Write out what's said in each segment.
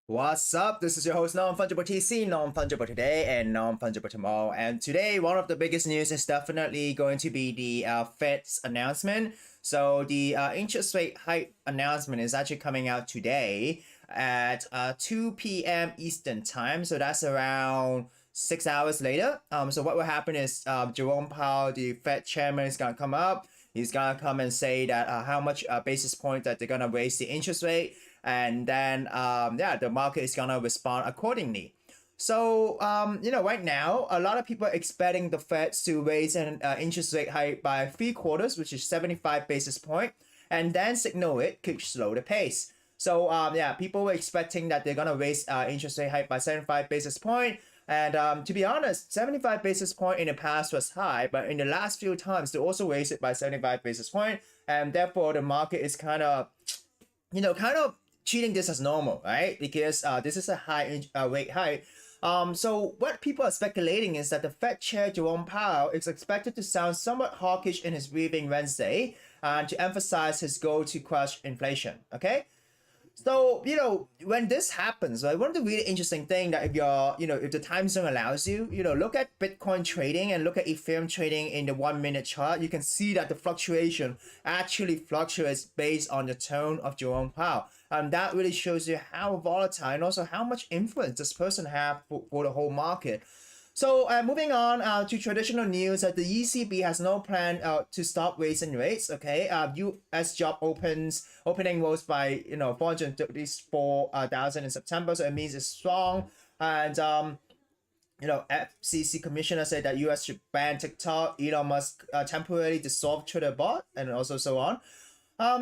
What's up? This is your host Non-Fungible TC, Non-Fungible today and Non-Fungible tomorrow. And today, one of the biggest news is definitely going to be the Fed's announcement. So the interest rate hike announcement is actually coming out today at 2 p.m. Eastern time. So that's around 6 hours later. So what will happen is Jerome Powell, the Fed chairman, is gonna come up. He's gonna come and say that how much basis point that they're gonna raise the interest rate, and then the market is gonna respond accordingly. So right now a lot of people are expecting the Fed to raise an interest rate hike by 3/4, which is 75 basis point, and then signal it could slow the pace. So people were expecting that they're gonna raise interest rate hike by 75 basis point. And to be honest, 75 basis point in the past was high, but in the last few times they also raised it by 75 basis point, and therefore the market is kind of treating this as normal, right? Because this is a high rate hike. So what people are speculating is that the Fed Chair Jerome Powell is expected to sound somewhat hawkish in his briefing Wednesday, to emphasize his goal to crush inflation. Okay. So, when this happens, right, one of the really interesting thing that if the time zone allows you, look at Bitcoin trading and look at Ethereum trading in the 1 minute chart, you can see that the fluctuation actually fluctuates based on the tone of Jerome Powell. And that really shows you how volatile and also how much influence this person have for the whole market. So moving on to traditional news, that the ECB has no plan to stop raising rates. Okay, U.S. job opening rose by 434,000 in September, so it means it's strong. And FCC commissioner said that U.S. should ban TikTok. Elon Musk temporarily dissolved Twitter bot, and also so on.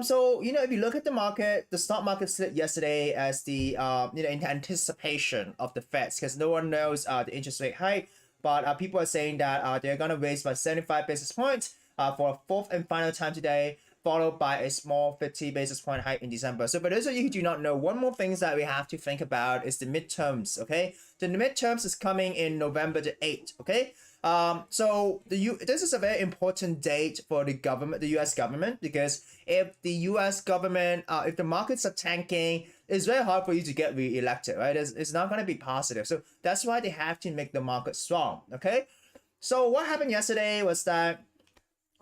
So if you look at the market, the stock market slid yesterday as the in anticipation of the Feds, because no one knows the interest rate hike, but people are saying that they're gonna raise by 75 basis points for a fourth and final time today, followed by a small 50 basis point hike in December. So for those of you who do not know, one more thing that we have to think about is the midterms. Okay, the midterms is coming in November the 8th. Okay. So this is a very important date for the government, the U.S. government, because if the U.S. government, if the markets are tanking, it's very hard for you to get re-elected, right? It's not going to be positive. So that's why they have to make the market strong. Okay. So what happened yesterday was that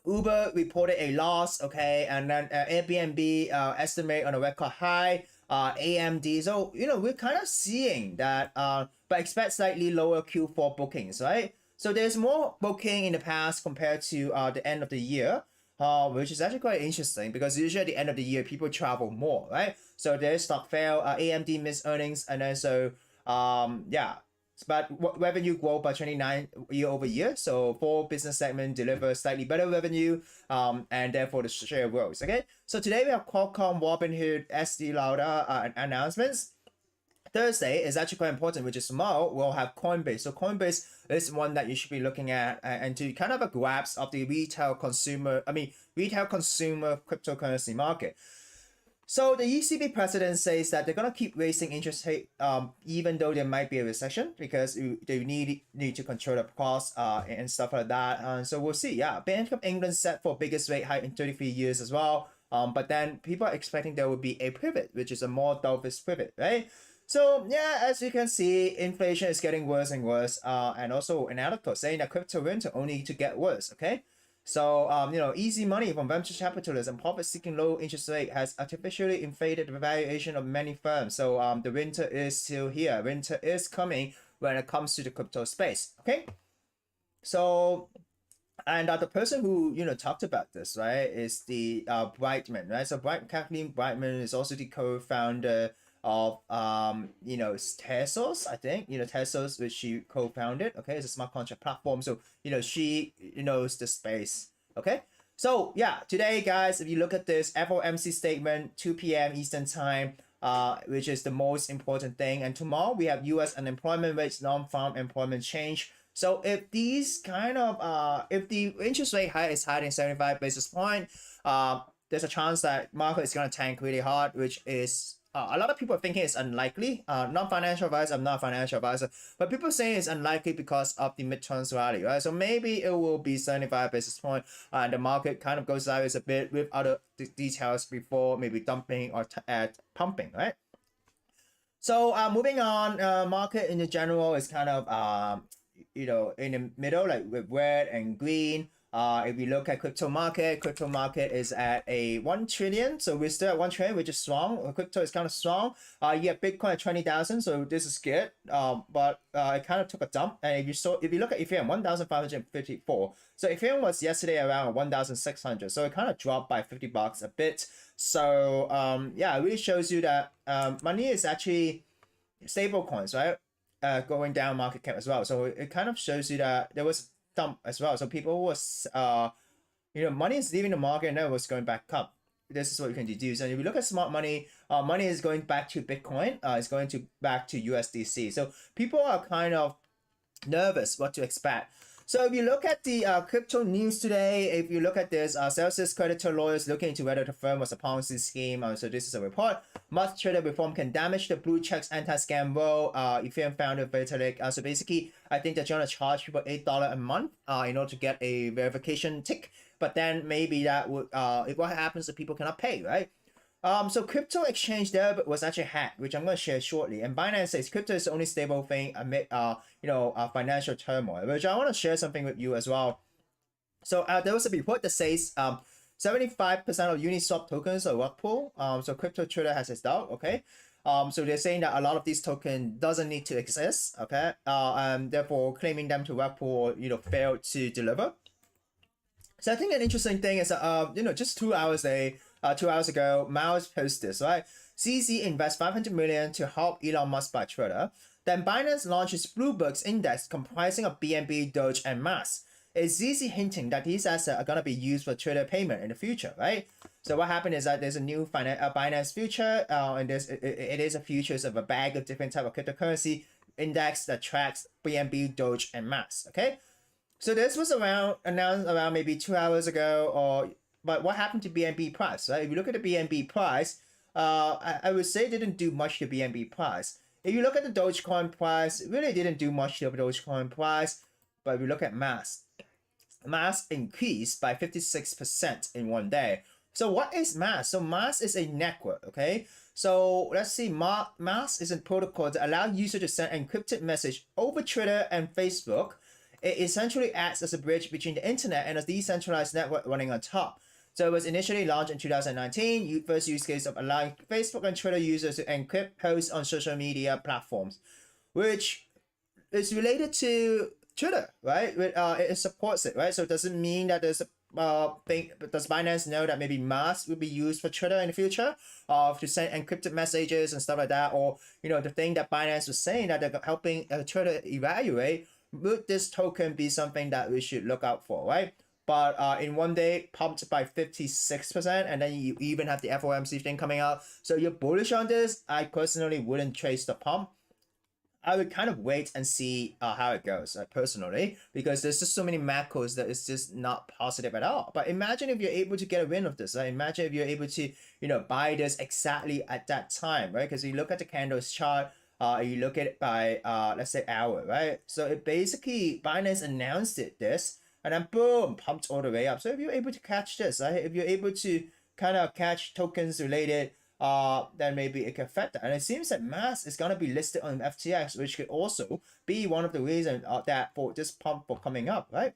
Uber reported a loss. Okay, and then Airbnb estimate on a record high. AMD. So we're kind of seeing that, but expect slightly lower Q4 bookings, right? So there's more booking in the past compared to the end of the year, which is actually quite interesting, because usually at the end of the year people travel more, right? So their stock fell, AMD missed earnings, and then but revenue grew by 29 year over year. So 4 business segments deliver slightly better revenue, and therefore the share grows. Okay, so today we have Qualcomm, Robinhood, SD Lauder announcements. Thursday is actually quite important, which is tomorrow we'll have Coinbase. So Coinbase is one that you should be looking at, and to kind of a grasp of the retail consumer cryptocurrency market. So the ECB president says that they're gonna keep raising interest rate, even though there might be a recession, because they need to control the costs and stuff like that. So we'll see. Yeah, Bank of England set for biggest rate hike in 33 years as well. But then people are expecting there will be a pivot, which is a more dovish pivot, right? So yeah, as you can see, inflation is getting worse and worse. And also an article saying that crypto winter only to get worse. Okay, so easy money from venture capitalists and profit-seeking low interest rate has artificially inflated the valuation of many firms. So the winter is still here. Winter is coming when it comes to the crypto space. Okay, so. And the person who talked about this, right, is the Brightman, right? So Kathleen Brightman is also the co-founder of Tezos, I think, Tezos, which she co-founded. Okay, it's a smart contract platform. So she knows the space. Okay, so yeah, today guys, if you look at this FOMC statement, 2 p.m. Eastern time, which is the most important thing, and tomorrow we have U.S. unemployment rates, non-farm employment change. So if these if the interest rate high is higher than 75 basis point, there's a chance that market is going to tank really hard, which is a lot of people are thinking it's unlikely. Non-financial advisor, I'm not a financial advisor, but people saying it's unlikely because of the midterms rally, right? So maybe it will be 75 basis point, and the market kind of goes sideways a bit with other details before maybe dumping or pumping, right? So moving on, market in the general is kind of in the middle, like with red and green. If we look at crypto market is at a 1 trillion. So we're still at 1 trillion, which is strong. Crypto is kind of strong. You have Bitcoin at 20,000, so this is good. But it kind of took a dump. And if you look at Ethereum, 1,554. So Ethereum was yesterday around 1,600. So it kind of dropped by $50 a bit. So yeah, it really shows you that money is actually stable coins, right? Going down market cap as well. So it kind of shows you that there was dump as well. So people was money is leaving the market and then it was going back up. This is what you can deduce. And if you look at smart money, money is going back to Bitcoin. It's going back to USDC. So people are kind of nervous what to expect. So if you look at the crypto news today, if you look at this, Celsius creditor lawyers looking into whether the firm was a Ponzi scheme. So this is a report. Much trader reform can damage the blue checks anti-scam role. Ethereum founder Vitalik. So basically, I think they're trying to charge people $8 a month in order to get a verification tick. But then maybe that would, if what happens if people cannot pay, right? So crypto exchange there was actually hacked, which I'm going to share shortly. And Binance says crypto is the only stable thing amid financial turmoil, which I want to share something with you as well. So there was a report that says 75% of Uniswap tokens are rug pull. So crypto trader has its doubt. Okay. So they're saying that a lot of these tokens doesn't need to exist. Okay. And therefore claiming them to rug pull or failed to deliver. So I think an interesting thing is just 2 hours 2 hours ago, Miles posted this, right? CZ invests 500 million to help Elon Musk buy Twitter. Then Binance launches Bloomberg's index comprising of BNB, Doge, and Mas. Is ZZ hinting that these assets are going to be used for Twitter payment in the future, right? So what happened is that there's a new Binance future, and it is a futures of a bag of different type of cryptocurrency index that tracks BNB, Doge, and Mas, okay? So this was announced around maybe 2 hours ago, but what happened to BNB price, right? If you look at the BNB price, I would say it didn't do much to BNB price. If you look at the Dogecoin price, it really didn't do much to the Dogecoin price. But if you look at Mas increased by 56% in one day. So what is Mas? So Mas is a network, okay? So let's see, Mas is a protocol that allows users to send encrypted message over Twitter and Facebook. It essentially acts as a bridge between the internet and a decentralized network running on top. So it was initially launched in 2019, first use case of allowing Facebook and Twitter users to encrypt posts on social media platforms, which is related to Twitter, right? It supports it, right? So does it mean that there's does Binance know that maybe Mas will be used for Twitter in the future, to send encrypted messages and stuff like that, or the thing that Binance was saying that they're helping Twitter evaluate, would this token be something that we should look out for, right? But in one day, pumped by 56%, and then you even have the FOMC thing coming out. So you're bullish on this. I personally wouldn't chase the pump. I would kind of wait and see how it goes, personally, because there's just so many macros that it's just not positive at all. But imagine if you're able to get a win of this. Right? Imagine if you're able to, buy this exactly at that time, right? Because you look at the candles chart, you look at it by, let's say, hour, right? So it basically, Binance announced this, and then boom, pumped all the way up. So if you're able to catch this, right? If you're able to kind of catch tokens related, then maybe it can affect that. And it seems that Mas is gonna be listed on FTX, which could also be one of the reasons that for this pump for coming up, right?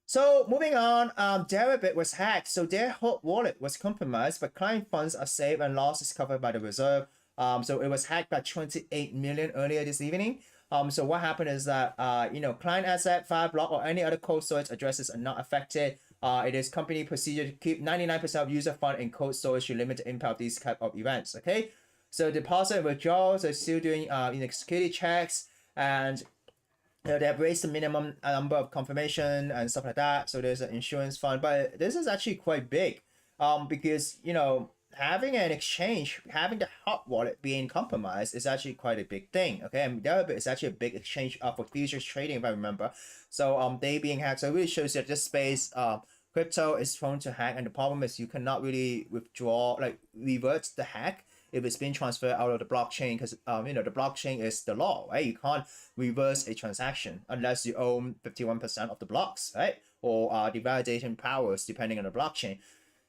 So moving on, Deribit was hacked. So their hot wallet was compromised, but client funds are safe and loss is covered by the reserve. So it was hacked by 28 million earlier this evening. So what happened is that, client asset, file block, or any other cold storage addresses are not affected. It is company procedure to keep 99% of user fund in cold storage to limit the impact of these type of events, okay? So deposit and withdrawals are still doing, security checks, and they have raised the minimum number of confirmation and stuff like that. So there's an insurance fund, but this is actually quite big, because, having an exchange, having the hot wallet being compromised is actually quite a big thing, okay? And Deribit is actually a big exchange for futures trading, if I remember. So they being hacked, so it really shows that this space, crypto is prone to hack, and the problem is you cannot really revert the hack if it's being transferred out of the blockchain, because the blockchain is the law, right? You can't reverse a transaction unless you own 51% of the blocks, right? Or the validating powers depending on the blockchain.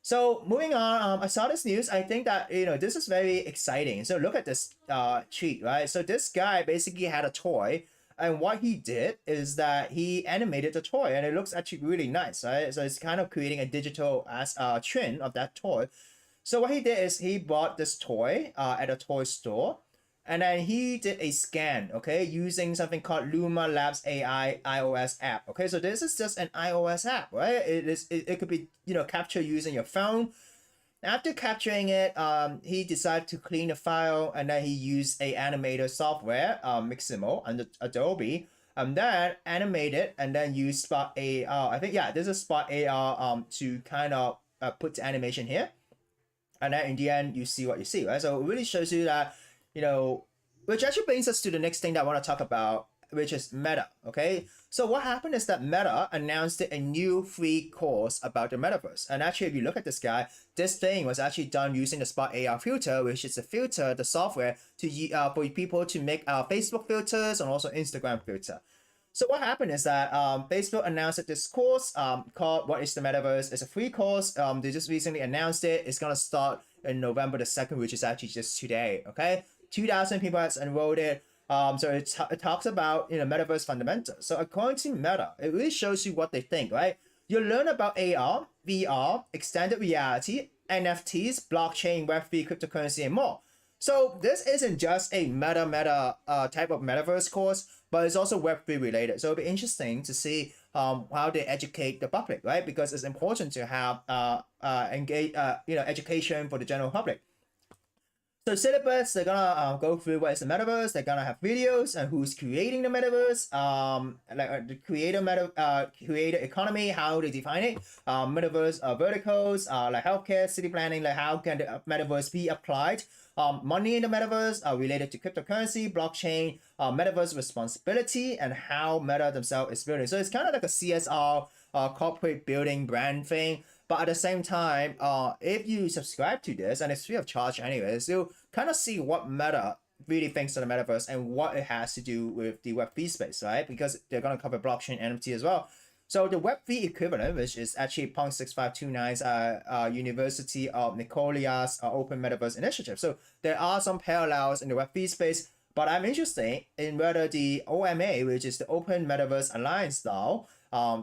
So moving on, I saw this news. I think that this is very exciting. So look at this tweet, right? So this guy basically had a toy, and what he did is that he animated the toy, and it looks actually really nice, right? So it's kind of creating a digital as twin of that toy. So what he did is he bought this toy at a toy store, and then he did a scan, okay, using something called Luma Labs AI iOS app. Okay, so this is just an iOS app, right? It could be captured using your phone. After capturing it, he decided to clean the file, and then he used a animator software, Miximo under Adobe, and then animate it, and then use Spot AR. I think this is Spot AR to kind of put the animation here, and then in the end you see what you see, right? So it really shows you that which actually brings us to the next thing that I want to talk about, which is Meta. Okay, so what happened is that Meta announced a new free course about the metaverse, and actually if you look at this guy, this thing was actually done using the Spot AR filter, which is the software to for people to make Facebook filters and also Instagram filter. So what happened is that Facebook announced that this course called What is the Metaverse? It's a free course. They just recently announced it. It's going to start in November the 2nd, which is actually just today, okay? 2,000 people has enrolled it. So it talks about metaverse fundamentals. So according to Meta, it really shows you what they think, right? You learn about AR, VR, extended reality, NFTs, blockchain, Web3, cryptocurrency, and more. So this isn't just a meta type of metaverse course, but it's also Web3 related. So it'll be interesting to see how they educate the public, right? Because it's important to have education for the general public. So syllabus, they're gonna go through what is the metaverse. They're gonna have videos and who's creating the metaverse, the creator economy, how they define it, metaverse verticals, like healthcare, city planning, like how can the metaverse be applied, money in the metaverse related to cryptocurrency, blockchain, metaverse responsibility, and how Meta themselves is building. So it's kind of like a CSR, corporate building brand thing. But at the same time, if you subscribe to this, and it's free of charge anyways, you'll kind of see what Meta really thinks of the metaverse and what it has to do with the Web3 space, right? Because they're going to cover blockchain NFT as well. So the Web3 equivalent, which is actually Punk 6529's University of Nicolia's Open Metaverse Initiative. So there are some parallels in the Web3 space, but I'm interested in whether the OMA, which is the Open Metaverse Alliance now,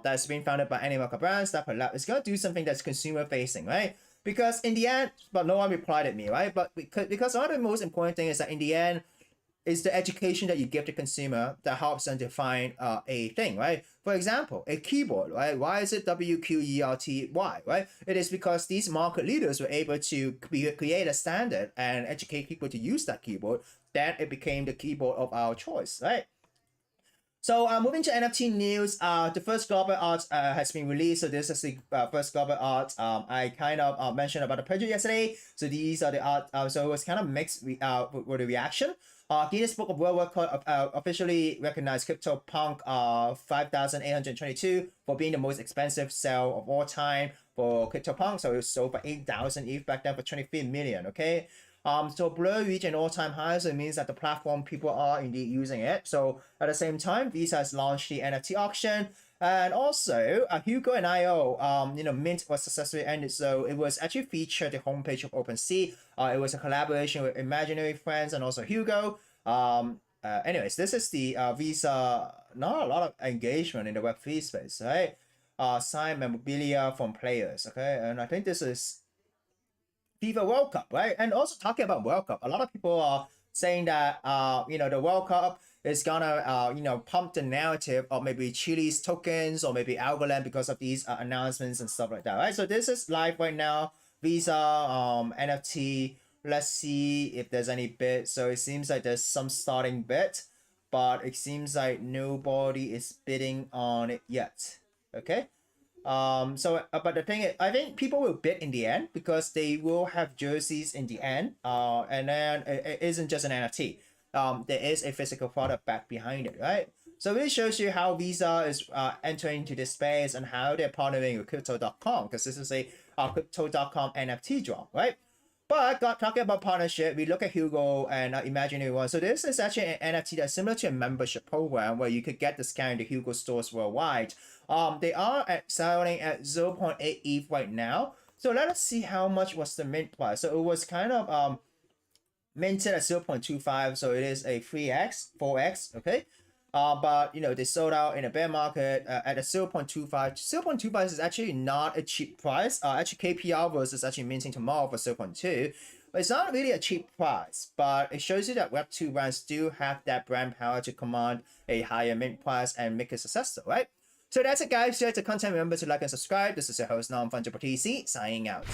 that's been founded by Animal Brands, that Lab, is going to do something that's consumer facing, right? Because in the end, but no one replied at me, right? But because one of the most important thing is that in the end, is the education that you give the consumer that helps them define a thing, right? For example, a keyboard, right? Why is it WQERTY, right? It is because these market leaders were able to create a standard and educate people to use that keyboard. Then it became the keyboard of our choice, right? So moving to NFT news, the first global art has been released. So this is the first global art. I kind of mentioned about the project yesterday. So these are the art. So it was kind of mixed with the reaction. Guinness Book of World Record officially recognized CryptoPunk 5,822 for being the most expensive sale of all time for CryptoPunk. So it was sold for 8,000 ETH back then for 23 million. Okay. So Blur reached an all-time high, so it means that the platform people are indeed using it. So at the same time, Visa has launched the NFT auction, and also Hugo and IO, Mint was successfully ended. So it was actually featured the homepage of OpenSea. It was a collaboration with Imaginary Friends and also Hugo. Anyways, this is the Visa. Not a lot of engagement in the Web3 space, right? Signed memorabilia from players, okay, and I think this is FIFA World Cup, right? And also talking about World Cup, a lot of people are saying that the World Cup is gonna pump the narrative of maybe Chile's tokens or maybe Algorand because of these announcements and stuff like that, right? So this is live right now. Visa NFT. Let's see if there's any bid. So it seems like there's some starting bid, but it seems like nobody is bidding on it yet. Okay. But the thing is, I think people will bid in the end because they will have jerseys in the end. And then it isn't just an NFT. There is a physical product back behind it, right? So it really shows you how Visa is entering into this space and how they're partnering with Crypto.com, because this is a Crypto.com NFT drop, right? But talking about partnership, we look at Hugo and Imaginary One. So this is actually an NFT that's similar to a membership program where you could get discount in the Hugo stores worldwide. They are selling at 0.8 ETH right now. So let us see how much was the mint price. So it was kind of minted at 0.25, so it is a 3x, 4x, okay? But they sold out in a bear market at a 0.25. 0.25 is actually not a cheap price. Actually, KPR versus actually minting tomorrow for 0.2. But it's not really a cheap price, but it shows you that Web2 brands do have that brand power to command a higher mint price and make it successful, right? So that's it, guys. Share the content. Remember to like and subscribe. This is your host, Non-Fungible TC, signing out.